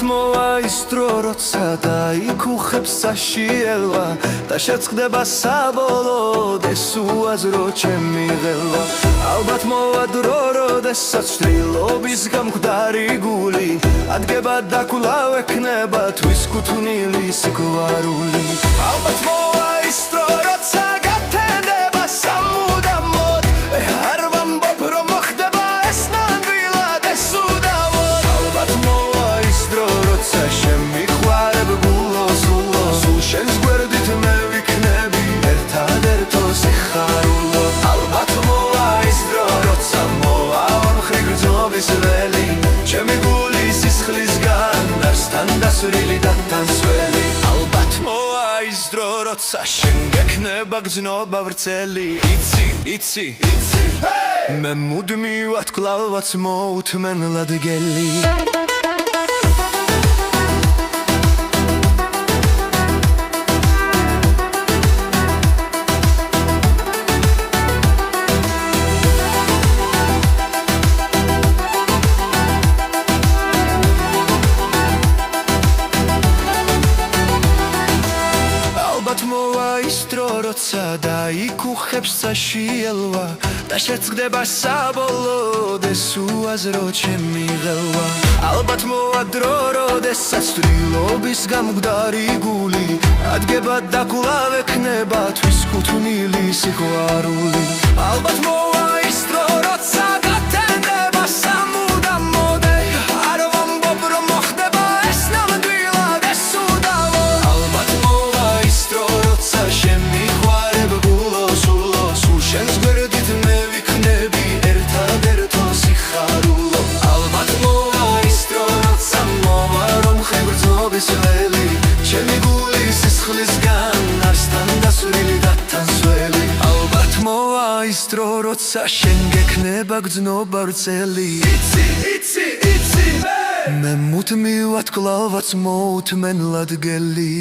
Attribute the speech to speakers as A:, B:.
A: მოვა ის დრო, როცა დაიქუხებს საშიელვა და შეწყდება საბოლოოდ ეს უაზრო ჩემი ღელვა. ალბათ მოვა დრო, როდესაც ჭრილობის გამკვდარი გული ადგება და კვლავ ექნება თვის კუთვნილი სიყვარული. ალბათ მოვა ის დრო, როცა გათენდება სამუდამოდ არ ვამბობ რომ მოხდება ეს ნამდვილად ეს უდავოდ. ალბათ მოვა ის დრო, როცა შემიყვარებ გულოს სულ შენს გვერდით მე ვიქნები ერთადერთო სიხარულო. ალბათ მოვა ის დრო, როცა მოვა ორმხრივ გრძნობის ველი ჩემი გულის სისხლისგან არსთან დასვრილი და თანსველი. ალბათ მოვა ის დრო, როცა შენ გექნება გრძნობა ვრცელი. იცი მე მუდმივად კლავაც მოუთმენლად გელი. ალბათ მოვა ის დრო, როცა დაიქუხებს საშიელვა და შეწყდება საბოლოოდ ეს უაზრო ჩემი ღელვა. ალბათ მოვა დრო, როდესაც ჭრილობის გამკვდარი გული ადგება და კვლავ ექნება თვის კუთვნილი სიყვარული. ალბათ მოვა ის დრო, როცა გათენდება სამუდამოდ არ ვამბობ რომ მოხდება ეს ნამდვილად ეს უდავოდ. ალბათ მოვა ის დრო, როცა შემიყვარებ გულოს სულ შენს გვერდით მე ვიქნები ერთადერთო სიხარულო. ალბათ მოვა ის დრო, როცა მოვა რომხრივ გრძნობის ველი ჩემი გულის სისხლისგან არსთან დასვრილი და თანსველი. ალბათ მოვა ის დრო, როცა შენ გექნება გრძნობა ვრცელი. იცი მე მუდმივად კლავაც მოუთმენლად გელი.